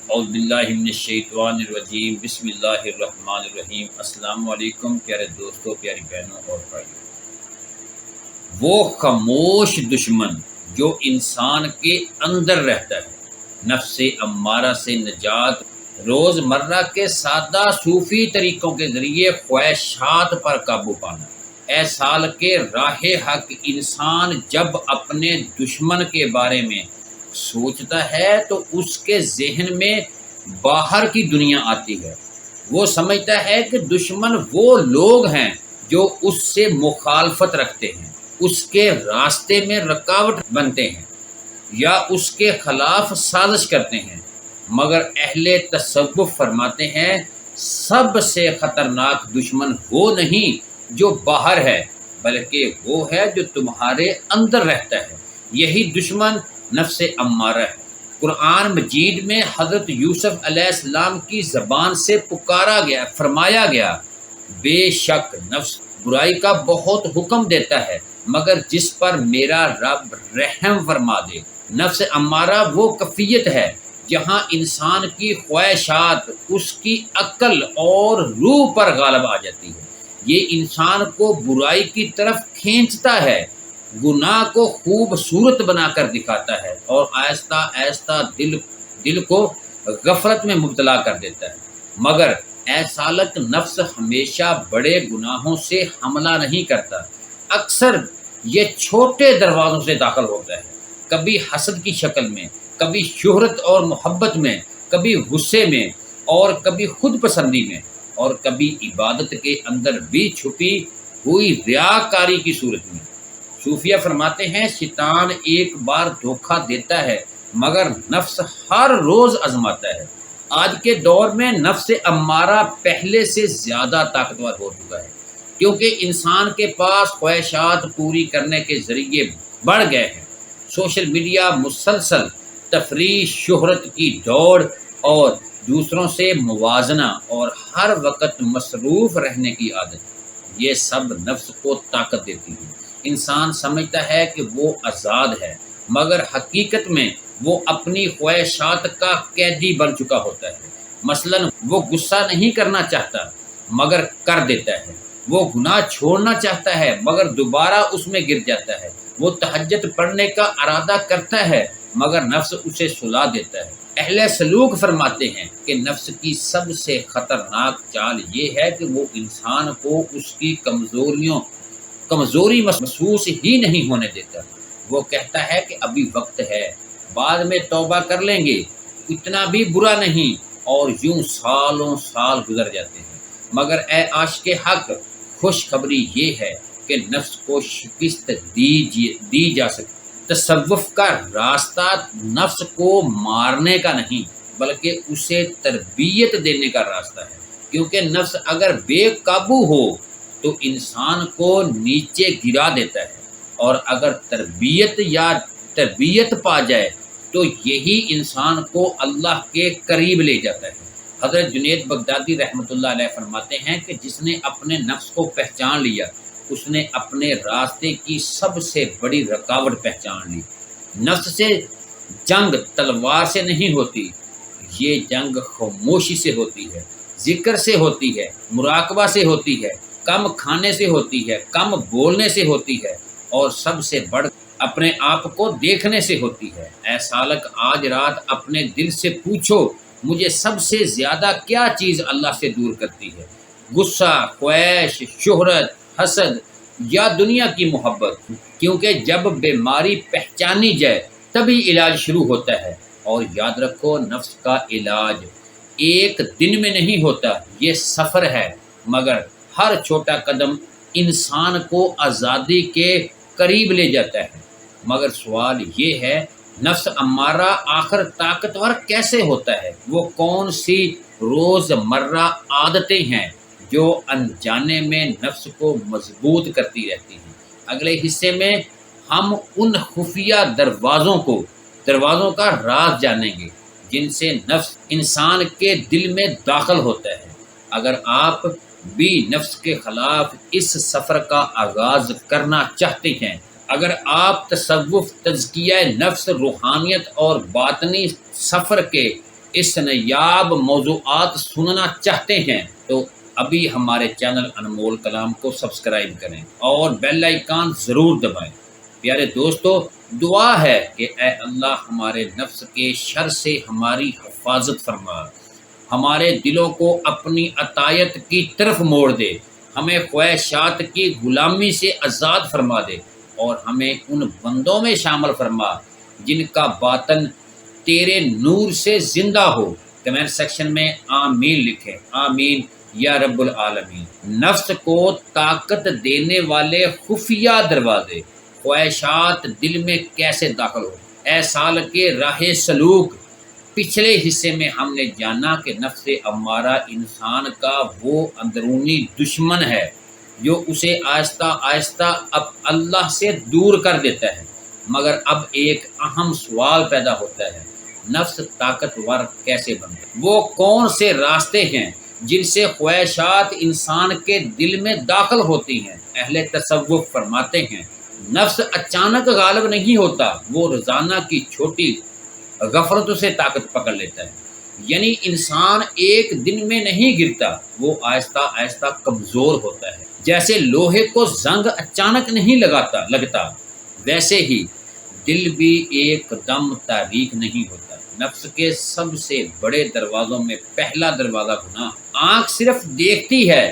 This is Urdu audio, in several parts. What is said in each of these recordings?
اعوذ باللہ من الشیطان الرجیم، بسم اللہ الرحمن الرحیم۔ السلام علیکم پیارے دوستوں، پیاری بہنوں اور بھائیوں۔ وہ خاموش دشمن جو انسان کے اندر رہتا ہے، نفس امارہ سے نجات، روزمرہ کے سادہ صوفی طریقوں کے ذریعے خواہشات پر قابو پانا۔ اے سال کے راہ حق، انسان جب اپنے دشمن کے بارے میں سوچتا ہے تو اس کے ذہن میں باہر کی دنیا آتی ہے۔ وہ سمجھتا ہے کہ دشمن وہ لوگ ہیں جو اس سے مخالفت رکھتے ہیں، اس کے راستے میں رکاوٹ بنتے ہیں یا اس کے خلاف سازش کرتے ہیں، مگر اہل تصوف فرماتے ہیں سب سے خطرناک دشمن وہ نہیں جو باہر ہے، بلکہ وہ ہے جو تمہارے اندر رہتا ہے۔ یہی دشمن نفس امارہ ہے۔ قرآن مجید میں حضرت یوسف علیہ السلام کی زبان سے پکارا گیا، فرمایا گیا، بے شک نفس برائی کا بہت حکم دیتا ہے مگر جس پر میرا رب رحم فرما دے۔ نفس امارہ وہ کیفیت ہے جہاں انسان کی خواہشات اس کی عقل اور روح پر غالب آ جاتی ہے۔ یہ انسان کو برائی کی طرف کھینچتا ہے، گناہ کو خوبصورت بنا کر دکھاتا ہے اور آہستہ آہستہ دل کو غفلت میں مبتلا کر دیتا ہے۔ مگر اے سالک، نفس ہمیشہ بڑے گناہوں سے حملہ نہیں کرتا، اکثر یہ چھوٹے دروازوں سے داخل ہوتا ہے، کبھی حسد کی شکل میں، کبھی شہرت اور محبت میں، کبھی غصے میں اور کبھی خود پسندی میں، اور کبھی عبادت کے اندر بھی چھپی ہوئی ریاکاری کی صورت میں۔ صوفیہ فرماتے ہیں شیطان ایک بار دھوکہ دیتا ہے مگر نفس ہر روز آزماتا ہے۔ آج کے دور میں نفس امارہ پہلے سے زیادہ طاقتور ہو چکا ہے، کیونکہ انسان کے پاس خواہشات پوری کرنے کے ذریعے بڑھ گئے ہیں۔ سوشل میڈیا، مسلسل تفریح، شہرت کی دوڑ اور دوسروں سے موازنہ اور ہر وقت مصروف رہنے کی عادت، یہ سب نفس کو طاقت دیتی ہے۔ انسان سمجھتا ہے کہ وہ آزاد ہے، مگر حقیقت میں وہ اپنی خواہشات کا قیدی بن چکا ہوتا ہے۔ مثلا وہ غصہ نہیں کرنا چاہتا مگر کر دیتا ہے، وہ گناہ چھوڑنا چاہتا ہے مگر دوبارہ اس میں گر جاتا ہے، وہ تہجد پڑھنے کا ارادہ کرتا ہے مگر نفس اسے سلا دیتا ہے۔ اہل سلوک فرماتے ہیں کہ نفس کی سب سے خطرناک چال یہ ہے کہ وہ انسان کو اس کی کمزوری محسوس ہی نہیں ہونے دیتا۔ وہ کہتا ہے کہ ابھی وقت ہے، بعد میں توبہ کر لیں گے، اتنا بھی برا نہیں، اور یوں سالوں سال گزر جاتے ہیں۔ مگر اے عاشق حق، خوشخبری یہ ہے کہ نفس کو شکست دی جا سکتی۔ تصوف کا راستہ نفس کو مارنے کا نہیں بلکہ اسے تربیت دینے کا راستہ ہے، کیونکہ نفس اگر بے قابو ہو تو انسان کو نیچے گرا دیتا ہے، اور اگر تربیت پا جائے تو یہی انسان کو اللہ کے قریب لے جاتا ہے۔ حضرت جنید بغدادی رحمۃ اللہ علیہ فرماتے ہیں کہ جس نے اپنے نفس کو پہچان لیا اس نے اپنے راستے کی سب سے بڑی رکاوٹ پہچان لی۔ نفس سے جنگ تلوار سے نہیں ہوتی، یہ جنگ خاموشی سے ہوتی ہے، ذکر سے ہوتی ہے، مراقبہ سے ہوتی ہے، کم کھانے سے ہوتی ہے، کم بولنے سے ہوتی ہے، اور سب سے بڑھ اپنے آپ کو دیکھنے سے ہوتی ہے۔ اے سالک، آج رات اپنے دل سے پوچھو مجھے سب سے زیادہ کیا چیز اللہ سے دور کرتی ہے؟ غصہ، خواہش، شہرت، حسد یا دنیا کی محبت؟ کیونکہ جب بیماری پہچانی جائے تبھی علاج شروع ہوتا ہے، اور یاد رکھو نفس کا علاج ایک دن میں نہیں ہوتا، یہ سفر ہے، مگر ہر چھوٹا قدم انسان کو آزادی کے قریب لے جاتا ہے۔ مگر سوال یہ ہے، نفس امارہ آخر طاقتور کیسے ہوتا ہے؟ وہ کون سی روزمرہ عادتیں ہیں جو انجانے میں نفس کو مضبوط کرتی رہتی ہیں؟ اگلے حصے میں ہم ان خفیہ دروازوں کا راز جانیں گے جن سے نفس انسان کے دل میں داخل ہوتا ہے۔ اگر آپ بھی نفس کے خلاف اس سفر کا آغاز کرنا چاہتے ہیں، اگر آپ تصوف، تزکیہ نفس، روحانیت اور باطنی سفر کے اس نایاب موضوعات سننا چاہتے ہیں تو ابھی ہمارے چینل انمول کلام کو سبسکرائب کریں اور بیل آئیکن ضرور دبائیں۔ پیارے دوستو، دعا ہے کہ اے اللہ ہمارے نفس کے شر سے ہماری حفاظت فرما، ہمارے دلوں کو اپنی عطایت کی طرف موڑ دے، ہمیں خواہشات کی غلامی سے آزاد فرما دے اور ہمیں ان بندوں میں شامل فرما جن کا باطن تیرے نور سے زندہ ہو۔ کمنٹ سیکشن میں آمین لکھیں، آمین یا رب العالمین۔ نفس کو طاقت دینے والے خفیہ دروازے، خواہشات دل میں کیسے داخل ہو؟ اے سال کے راہ سلوک، پچھلے حصے میں ہم نے جانا کہ نفس امارہ انسان کا وہ اندرونی دشمن ہے جو اسے آہستہ آہستہ اب اللہ سے دور کر دیتا ہے۔ مگر اب ایک اہم سوال پیدا ہوتا ہے، نفس طاقتور کیسے بنتا ہے؟ وہ کون سے راستے ہیں جن سے خواہشات انسان کے دل میں داخل ہوتی ہیں؟ اہل تصوف فرماتے ہیں نفس اچانک غالب نہیں ہوتا، وہ روزانہ کی چھوٹی غفلتوں سے طاقت پکڑ لیتا ہے۔ یعنی انسان ایک دن میں نہیں گرتا، وہ آہستہ آہستہ کمزور ہوتا ہے۔ جیسے لوہے کو زنگ اچانک نہیں لگتا، ویسے ہی دل بھی ایک دم تاریک نہیں ہوتا۔ نفس کے سب سے بڑے دروازوں میں پہلا دروازہ گناہ۔ آنکھ صرف دیکھتی ہے،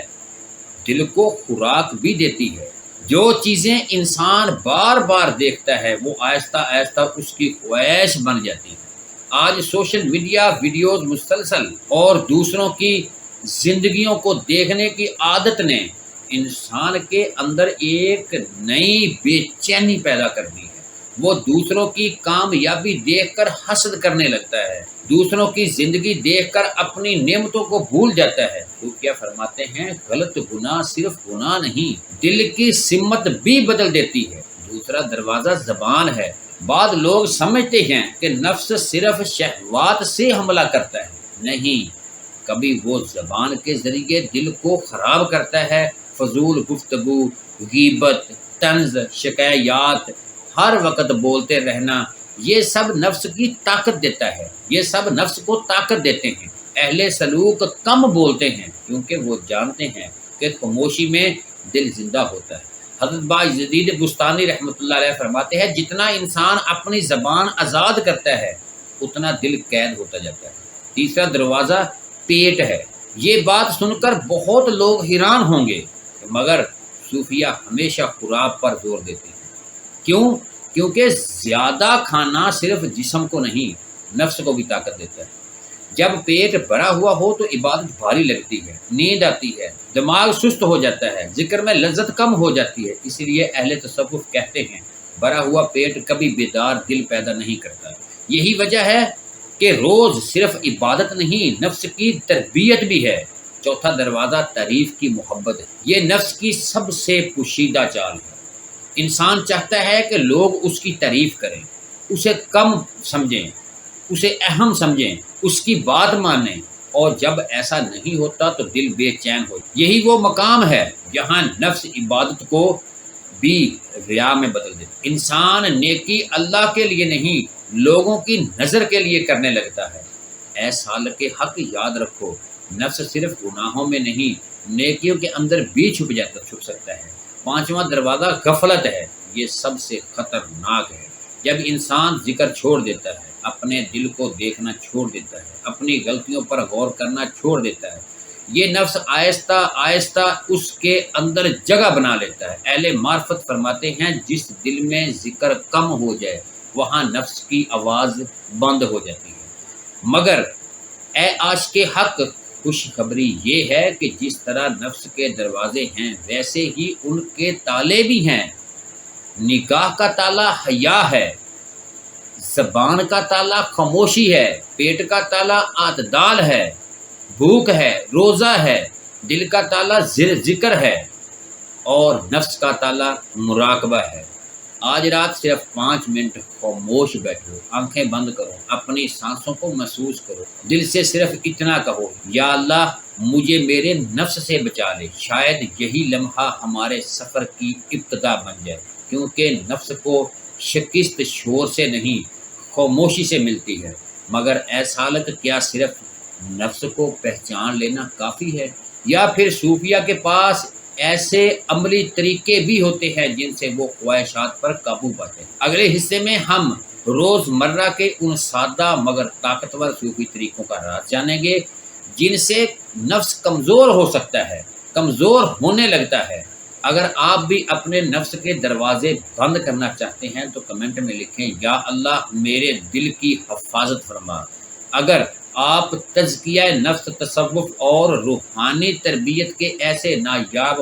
دل کو خوراک بھی دیتی ہے۔ جو چیزیں انسان بار بار دیکھتا ہے وہ آہستہ آہستہ اس کی خواہش بن جاتی ہے۔ آج سوشل میڈیا ویڈیوز مسلسل اور دوسروں کی زندگیوں کو دیکھنے کی عادت نے انسان کے اندر ایک نئی بے چینی پیدا کر دی ہے۔ وہ دوسروں کی کامیابی دیکھ کر حسد کرنے لگتا ہے، دوسروں کی زندگی دیکھ کر اپنی نعمتوں کو بھول جاتا ہے۔ تو کیا فرماتے ہیں، غلط گناہ صرف گناہ نہیں، دل کی سمت بھی بدل دیتی ہے۔ دوسرا دروازہ زبان ہے۔ بعض لوگ سمجھتے ہیں کہ نفس صرف شہوات سے حملہ کرتا ہے، نہیں، کبھی وہ زبان کے ذریعے دل کو خراب کرتا ہے۔ فضول گفتگو، غیبت، طنز، شکایات، ہر وقت بولتے رہنا، یہ سب نفس کی طاقت دیتا ہے، یہ سب نفس کو طاقت دیتے ہیں۔ اہل سلوک کم بولتے ہیں کیونکہ وہ جانتے ہیں کہ خاموشی میں دل زندہ ہوتا ہے۔ حضرت باجدید بستانی رحمۃ اللہ علیہ فرماتے ہیں جتنا انسان اپنی زبان آزاد کرتا ہے اتنا دل قید ہوتا جاتا ہے۔ تیسرا دروازہ پیٹ ہے۔ یہ بات سن کر بہت لوگ حیران ہوں گے، مگر صوفیہ ہمیشہ خوراک پر زور دیتے ہیں۔ کیوں؟ کیونکہ زیادہ کھانا صرف جسم کو نہیں، نفس کو بھی طاقت دیتا ہے۔ جب پیٹ بھرا ہوا ہو تو عبادت بھاری لگتی ہے، نیند آتی ہے، دماغ سست ہو جاتا ہے، ذکر میں لذت کم ہو جاتی ہے۔ اسی لیے اہل تصوف کہتے ہیں بھرا ہوا پیٹ کبھی بیدار دل پیدا نہیں کرتا۔ یہی وجہ ہے کہ روز صرف عبادت نہیں، نفس کی تربیت بھی ہے۔ چوتھا دروازہ تعریف کی محبت ہے۔ یہ نفس کی سب سے پوشیدہ چال ہے۔ انسان چاہتا ہے کہ لوگ اس کی تعریف کریں، اسے کم سمجھیں، اسے اہم سمجھیں، اس کی بات مانیں، اور جب ایسا نہیں ہوتا تو دل بے چین ہو۔ یہی وہ مقام ہے جہاں نفس عبادت کو بھی ریا میں بدل دیتا۔ انسان نیکی اللہ کے لیے نہیں، لوگوں کی نظر کے لیے کرنے لگتا ہے۔ اے سالک حق، یاد رکھو، نفس صرف گناہوں میں نہیں، نیکیوں کے اندر بھی چھپ سکتا ہے۔ پانچواں دروازہ غفلت ہے۔ یہ سب سے خطرناک ہے۔ جب انسان ذکر چھوڑ دیتا ہے، اپنے دل کو دیکھنا چھوڑ دیتا ہے، اپنی غلطیوں پر غور کرنا چھوڑ دیتا ہے، یہ نفس آہستہ آہستہ اس کے اندر جگہ بنا لیتا ہے۔ اہل معرفت فرماتے ہیں جس دل میں ذکر کم ہو جائے وہاں نفس کی آواز بند ہو جاتی ہے۔ مگر اے عاشق حق، خوشخبری یہ ہے کہ جس طرح نفس کے دروازے ہیں ویسے ہی ان کے تالے بھی ہیں۔ نگاہ کا تالا حیا ہے، زبان کا تالا خاموشی ہے، پیٹ کا تالا اعتدال ہے، بھوک ہے، روزہ ہے، دل کا تالا ذکر ہے، اور نفس کا تالا مراقبہ ہے۔ آج رات صرف 5 منٹ خاموش بیٹھو، آنکھیں بند کرو، اپنی سانسوں کو محسوس کرو، دل سے صرف اتنا کہو، یا اللہ مجھے میرے نفس سے بچا لے۔ شاید یہی لمحہ ہمارے سفر کی ابتدا بن جائے، کیونکہ نفس کو شکست شور سے نہیں، خاموشی سے ملتی ہے۔ مگر اے سالک کیا صرف نفس کو پہچان لینا کافی ہے، یا پھر صوفیہ کے پاس ایسے عملی طریقے بھی ہوتے ہیں جن سے وہ خواہشات پر قابو پاتے ہیں؟ اگلے حصے میں ہم روز مرہ کے ان سادہ مگر طاقتور صوفی طریقوں کا راز جانیں گے جن سے نفس کمزور ہو سکتا ہے، کمزور ہونے لگتا ہے۔ اگر آپ بھی اپنے نفس کے دروازے بند کرنا چاہتے ہیں تو کمنٹ میں لکھیں یا اللہ میرے دل کی حفاظت فرما۔ اگر آپ تزکیہ نفس، تصوف اور روحانی تربیت کے ایسے نایاب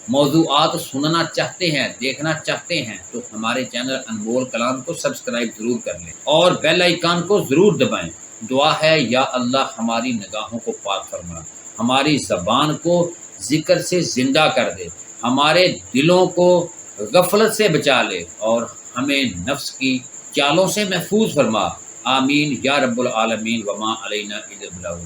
موضوعات سننا چاہتے ہیں، دیکھنا چاہتے ہیں تو ہمارے چینل انمول کلام کو سبسکرائب ضرور کر لیں اور بیل آئیکن کو ضرور دبائیں۔ دعا ہے یا اللہ ہماری نگاہوں کو پاک فرما، ہماری زبان کو ذکر سے زندہ کر دے، ہمارے دلوں کو غفلت سے بچا لے اور ہمیں نفس کی چالوں سے محفوظ فرما۔ آمین یا رب العالمین وما علینا الا البلاغ۔